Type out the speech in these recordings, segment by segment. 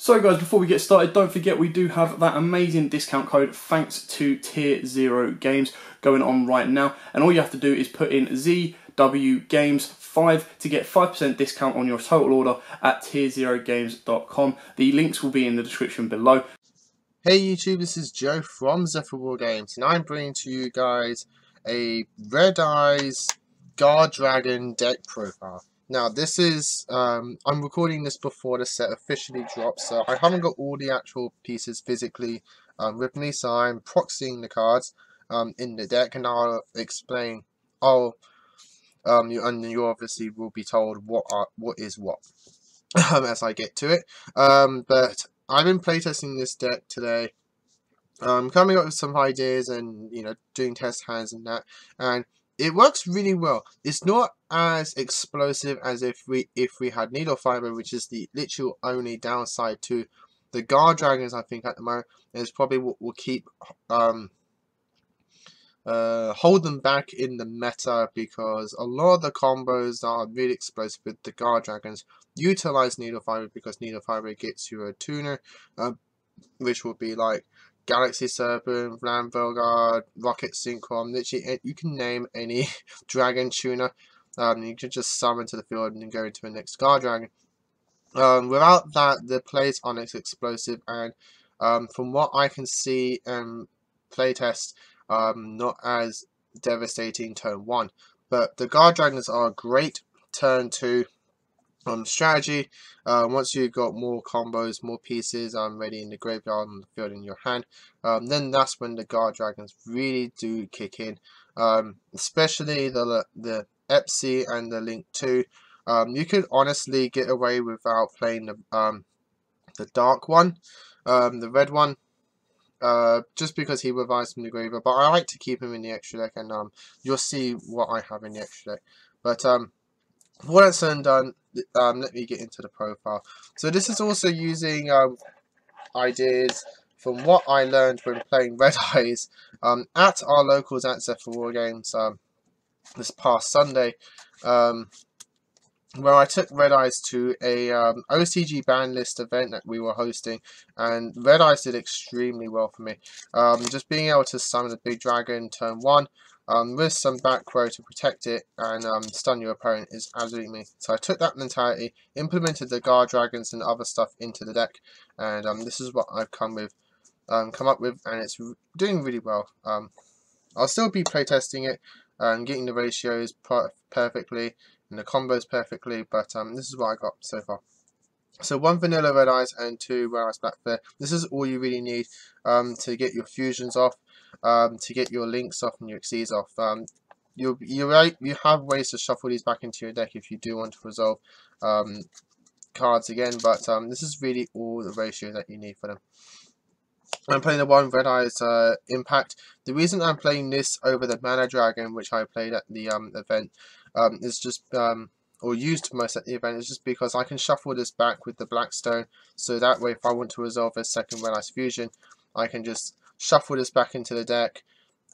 So guys, before we get started, don't forget we do have that amazing discount code thanks to Tier 0 Games going on right now. And all you have to do is put in ZWGames5 to get 5% discount on your total order at tier0games.com. The links will be in the description below. Hey YouTube, this is Joe from Zephyr Wargames, and I'm bringing to you guys a Red Eyes guardragon deck profile. Now this is, I'm recording this before the set officially drops, so I haven't got all the actual pieces physically with me, so I'm proxying the cards in the deck, and I'll explain, you obviously will be told what is what as I get to it, but I've been playtesting this deck today, coming up with some ideas and doing test hands and that, and it works really well. It's not as explosive as if we had needle fiber, which is the literal only downside to the guardragons. I think at the moment is probably what will keep hold them back in the meta, because a lot of the combos that are really explosive with the guardragons utilize needle fiber, because needle fiber gets you a tuner, which will be like Galaxy Serpent, Vlamvelguard, Rocket Synchron. Literally, you can name any dragon tuner. You can just summon to the field and go into the next guardragon. Without that, the plays aren't as explosive, and from what I can see and playtest, not as devastating turn 1. But the guardragons are a great turn 2 strategy. Once you've got more combos, more pieces ready in the graveyard and the field in your hand, then that's when the guardragons really do kick in, especially the Epsi and the Link 2. You could honestly get away without playing the dark one, the red one, just because he revives from the graveyard, but I like to keep him in the extra deck, and you'll see what I have in the extra deck. But what that's said and done, let me get into the profile. So this is also using ideas from what I learned when playing Red Eyes at our locals at Zephyr Wargames this past Sunday, where I took Red Eyes to a OCG ban list event that we were hosting, and Red Eyes did extremely well for me. Just being able to summon a big dragon turn 1, with some back row to protect it and stun your opponent is absolutely me. So I took that mentality, implemented the guardragons and other stuff into the deck, and this is what I've come up with, and it's doing really well. I'll still be playtesting it and getting the ratios perfectly and the combos perfectly, but this is what I got so far. So 1 vanilla Red Eyes and 2 Red Eyes Black Fair. This is all you really need to get your fusions off, to get your links off and your Xyz off. You have ways to shuffle these back into your deck if you do want to resolve cards again, but this is really all the ratio that you need for them. I'm playing the 1 Red Eyes Impact. The reason I'm playing this over the Mana Dragon, which I played at the event, is just or used most at the event, is just because I can shuffle this back with the Blackstone, so that way if I want to resolve a second Red Eyes Fusion, I can just shuffle this back into the deck,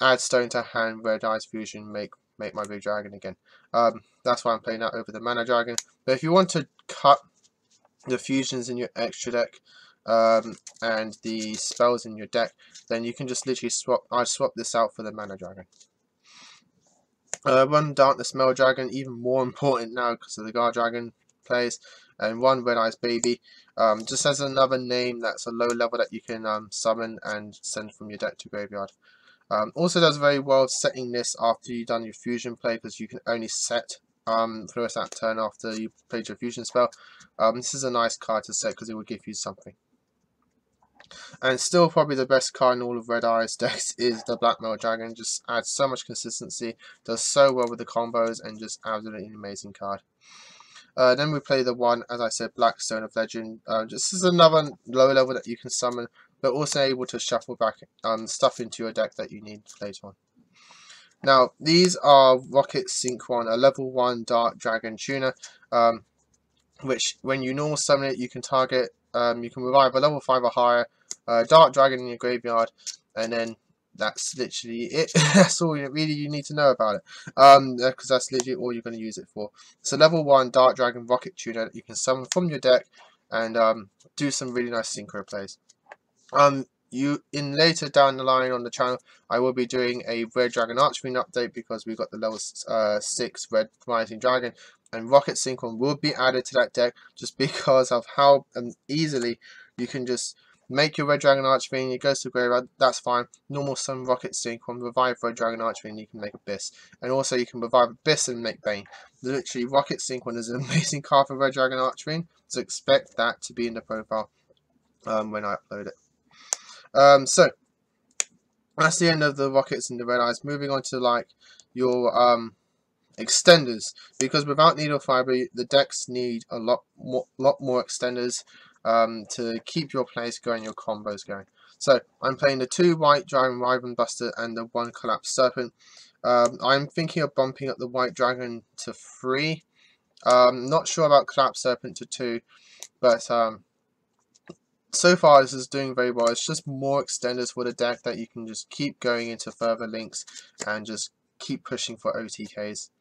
add stone to hand, Red Eyes Fusion, make my big dragon again. That's why I'm playing that over the Mana Dragon. But if you want to cut the fusions in your extra deck and the spells in your deck, then you can just literally swap this out for the Mana Dragon. 1 Darkness Male Dragon, even more important now because of the guardragon plays, and 1 Red Eyes Baby, just as another name that's a low level that you can summon and send from your deck to graveyard. Also does very well setting this after you've done your fusion play, because you can only set for the rest of that turn after you played your fusion spell. This is a nice card to set because it will give you something. And still probably the best card in all of Red Eyes decks is the Black Male Dragon. Just adds so much consistency, does so well with the combos, and just absolutely an amazing card. Then we play the 1, as I said, Black Stone of Legend. Just as another low level that you can summon, but also able to shuffle back stuff into your deck that you need later on. Now, these are Rocket Synchron, a level 1 Dark Dragon tuner, which when you normal summon it, you can target, you can revive a level 5 or higher Dark Dragon in your graveyard, and then that's literally it. That's all you need to know about it, because that's literally all you're going to use it for. It's a level 1 Dark Dragon Rocket tuner that you can summon from your deck and do some really nice synchro plays. Later down the line on the channel, I will be doing a Red Dragon Archfiend update because we've got the level 6 Red Rising Dragon, and Rocket Synchron will be added to that deck just because of how easily you can just make your Red Dragon Archfiend. It goes to graveyard, that's fine. Normal Sun Rocket Synchron, revive Red Dragon Archfiend, you can make Abyss, and also you can revive Abyss and make Bane. Literally, Rocket Synchron is an amazing card for Red Dragon Archfiend, so expect that to be in the profile when I upload it. So that's the end of the Rockets and the Red Eyes. Moving on to like your extenders, because without Needle Fiber, the decks need a lot more extenders to keep your plays going, your combos going. So I'm playing the 2 White Dragon Wyvern Buster and the 1 Collapsed Serpent. I'm thinking of bumping up the White Dragon to 3. Not sure about Collapsed Serpent to 2, but so far this is doing very well. It's just more extenders for the deck that you can just keep going into further links and just keep pushing for OTKs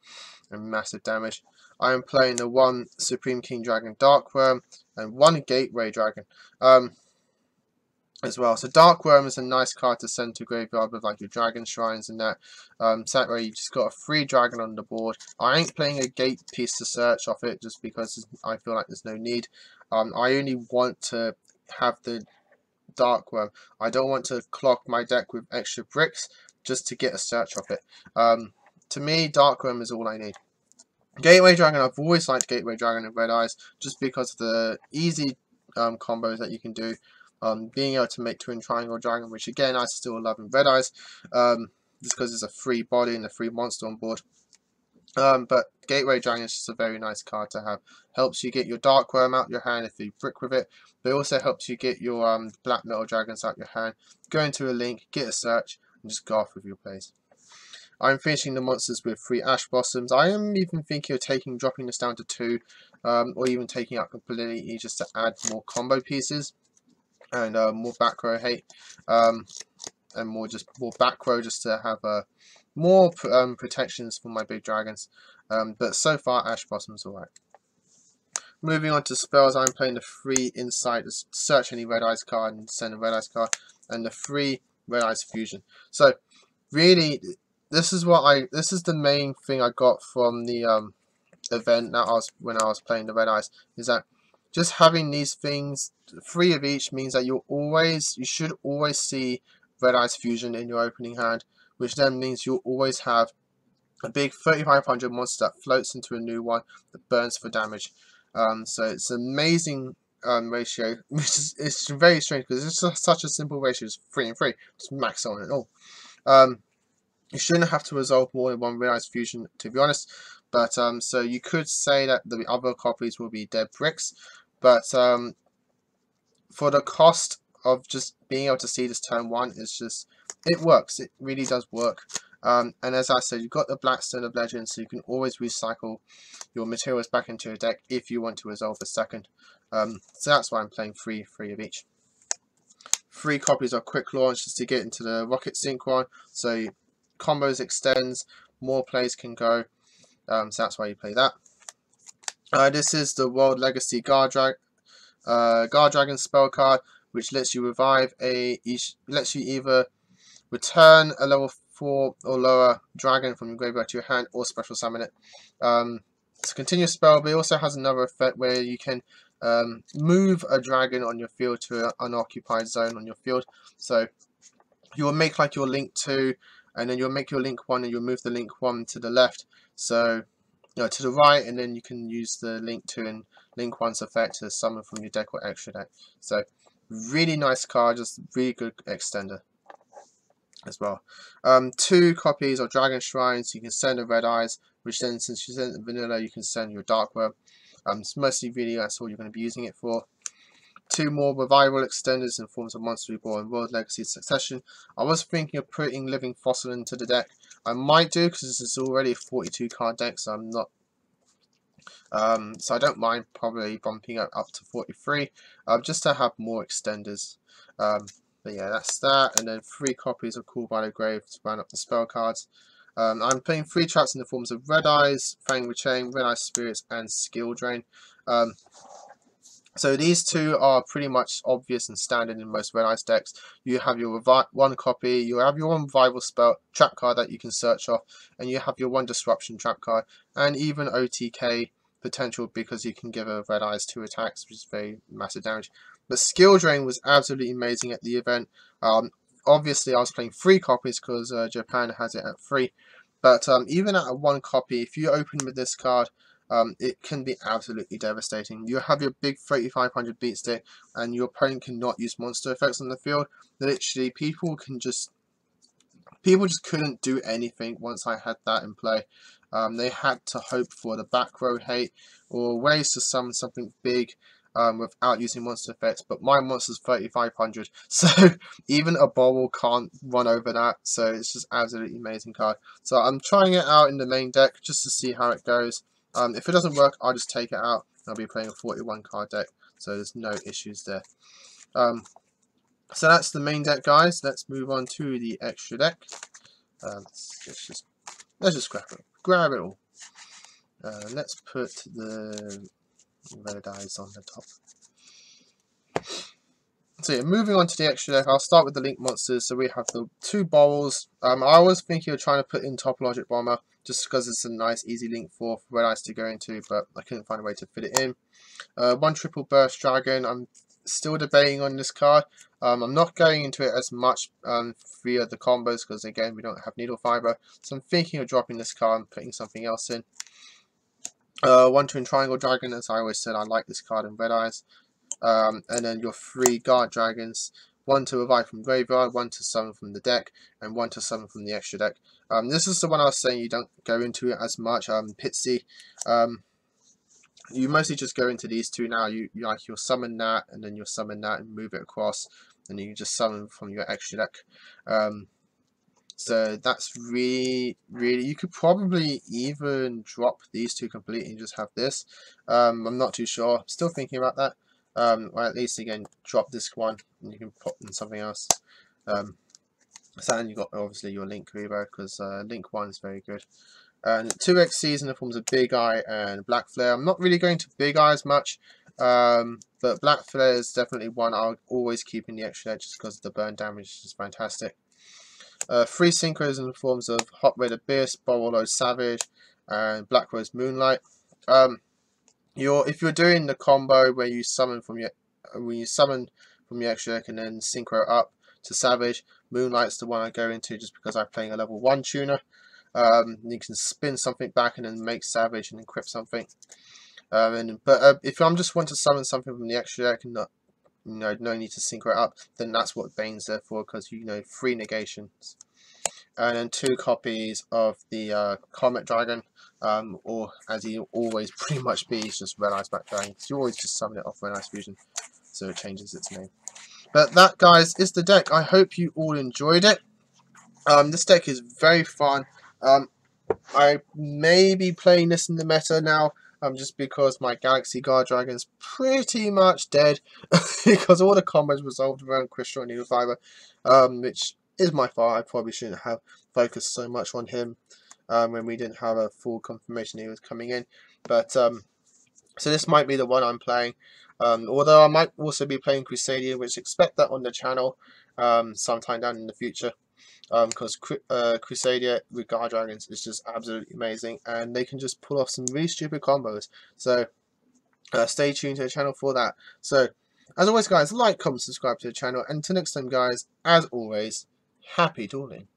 and massive damage. I am playing the 1 Supreme King Dragon Darkworm and 1 Gateway Dragon as well. So Darkworm is a nice card to send to graveyard with like your Dragon Shrines and that. So that way you just got a free dragon on the board. I ain't playing a gate piece to search off it just because I feel like there's no need. I only want to have the Darkworm. I don't want to clog my deck with extra bricks just to get a search off it. To me, Darkworm is all I need. Gateway Dragon, I've always liked Gateway Dragon and Red Eyes just because of the easy combos that you can do. Being able to make Twin Triangle Dragon, which again I still love in Red Eyes, just because it's a free body and a free monster on board. But Gateway Dragon is just a very nice card to have. Helps you get your Darkworm out your hand if you brick with it, but it also helps you get your Black Metal Dragons out your hand, go into a link, get a search, and just go off with your plays. I'm finishing the monsters with 3 Ash Blossoms. I am even thinking of dropping this down to 2, or even taking out completely just to add more combo pieces and more back row hate, and more back row just to have more protections for my big dragons. But so far, Ash Blossom's alright. Moving on to spells, I'm playing the 3 Insight, search any Red Eyes card and send a Red Eyes card, and the 3 Red Eyes Fusion. So really, this is the main thing I got from the event that when I was playing the Red Eyes, is that just having these things, 3 of each, means that you should always see Red Eyes Fusion in your opening hand, which then means you'll always have a big 3500 monster that floats into a new one that burns for damage. So it's an amazing ratio, which is it's very strange because it's such a simple ratio. It's 3 and 3, just max on it all. You shouldn't have to resolve more than 1 Red Eyes Fusion, to be honest. But so you could say that the other copies will be dead bricks, but for the cost of just being able to see this turn 1, it works. It really does work. And as I said, you've got the Blackstone of Legends, so you can always recycle your materials back into your deck if you want to resolve a second. So that's why I'm playing 3 of each. 3 copies of Quick Launch just to get into the Rocket Synchron, so combos extends, more plays can go. So that's why you play that. This is the World Legacy Guardragon spell card, which lets you lets you either return a level 4 or lower dragon from your graveyard to your hand, or special summon it. It's a continuous spell, but it also has another effect where you can move a dragon on your field to an unoccupied zone on your field. So you'll make like your link 2, and then you'll make your link 1, and you'll move the link 1 to the left, so to the right, and then you can use the link 2 and link 1's effect to summon from your deck or extra deck. So really nice card, just really good extender as well. 2 copies of Dragon Shrines. You can send a Red Eyes, which then, since you send the vanilla, you can send your Darkworm. It's mostly really that's all you're going to be using it for. 2 more revival extenders in forms of Monster Reborn and World Legacy Succession. I was thinking of putting Living Fossil into the deck. I might do, because this is already a 42 card deck, so I'm not. So I don't mind probably bumping it up to 43, just to have more extenders. But yeah, that's that. And then 3 copies of Call by the Grave to round up the spell cards. I'm playing 3 traps in the forms of Red Eyes, Fang with Chain, Red Eyes Spirits, and Skill Drain. So these two are pretty much obvious and standard in most Red Eyes decks. You have your one copy, you have your one revival spell trap card that you can search off, and you have your one disruption trap card, and even OTK potential because you can give a Red Eyes 2 attacks, which is very massive damage. The skill drain was absolutely amazing at the event. Obviously I was playing 3 copies because Japan has it at 3, but even at a 1 copy, if you open with this card, it can be absolutely devastating. You have your big 3500 beat stick and your opponent cannot use monster effects on the field. Literally people just couldn't do anything once I had that in play. They had to hope for the back row hate or ways to summon something big without using monster effects, but my monster's 3500, so even a bobble can't run over that, so it's just absolutely amazing card. So I'm trying it out in the main deck just to see how it goes. If it doesn't work, I'll just take it out. I'll be playing a 41 card deck, so there's no issues there. So that's the main deck, guys. Let's move on to the extra deck. Let's just grab it all. Let's put the red eyes on the top. So yeah, moving on to the extra deck, I'll start with the Link monsters. So we have the 2 bowls. I was thinking of trying to put in Topologic Bomber, just because it's a nice easy link for Red Eyes to go into, but I couldn't find a way to fit it in. 1 triple burst dragon. I'm still debating on this card. I'm not going into it as much via the combos because again we don't have needle fiber, so I'm thinking of dropping this card and putting something else in. 1 twin triangle dragon, as I always said, I like this card in Red Eyes. And then your 3 guard dragons, 1 to revive from graveyard, 1 to summon from the deck, and 1 to summon from the extra deck. This is the one I was saying you don't go into it as much. Pitsy, you mostly just go into these 2 now. You'll summon that, and then you'll summon that and move it across, and you just summon from your extra deck. So that's really, you could probably even drop these 2 completely and just have this. I'm not too sure. Still thinking about that. Or at least again drop this one and you can put in something else. So then you've got obviously your Link Reaver because Link 1 is very good. And 2XCs in the forms of Big Eye and Black Flare. I'm not really going to Big Eye as much, but Black Flare is definitely one I'll always keep in the extra deck just because the burn damage is fantastic. 3 synchros in the forms of Hot Red Abyss, Borrelode Savage, and Black Rose Moonlight. If you're doing the combo where you summon from your extra deck and then synchro up to Savage, Moonlight's the one I go into just because I'm playing a level 1 tuner. You can spin something back and then make Savage and encrypt something. But if I'm just want to summon something from the extra deck and not, no need to synchro up, then that's what Bane's there for, because 3 negations. And then 2 copies of the Comet Dragon, or as he always pretty much be, it's just Red Eyes Black Dragon. You always just summon it off Red Eyes Fusion, so it changes its name. But that, guys, is the deck. I hope you all enjoyed it. This deck is very fun. I may be playing this in the meta now, just because my Galaxy Guard Dragon's pretty much dead, because all the combos resolved around Crystal and Needle Fiber, which is my fault. I probably shouldn't have focused so much on him when we didn't have a full confirmation he was coming in. But so this might be the one I'm playing. Although I might also be playing Crusadia, which expect that on the channel sometime down in the future. Because Crusadia with Guard Dragons is just absolutely amazing, and they can just pull off some really stupid combos. So stay tuned to the channel for that. So as always, guys, like, comment, subscribe to the channel, and until next time, guys, as always, happy dueling.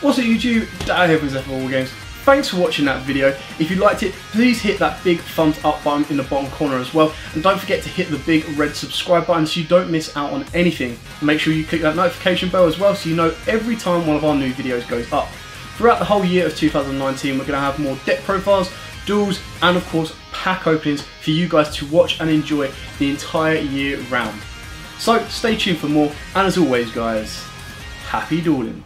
What's up, YouTube? Dad here from Zephyr Wargames. Thanks for watching that video. If you liked it, please hit that big thumbs up button in the bottom corner as well. And don't forget to hit the big red subscribe button so you don't miss out on anything. Make sure you click that notification bell as well so you know every time one of our new videos goes up. Throughout the whole year of 2019, we're going to have more deck profiles, duels, and of course pack openings for you guys to watch and enjoy the entire year round. So stay tuned for more, and as always, guys, happy dueling.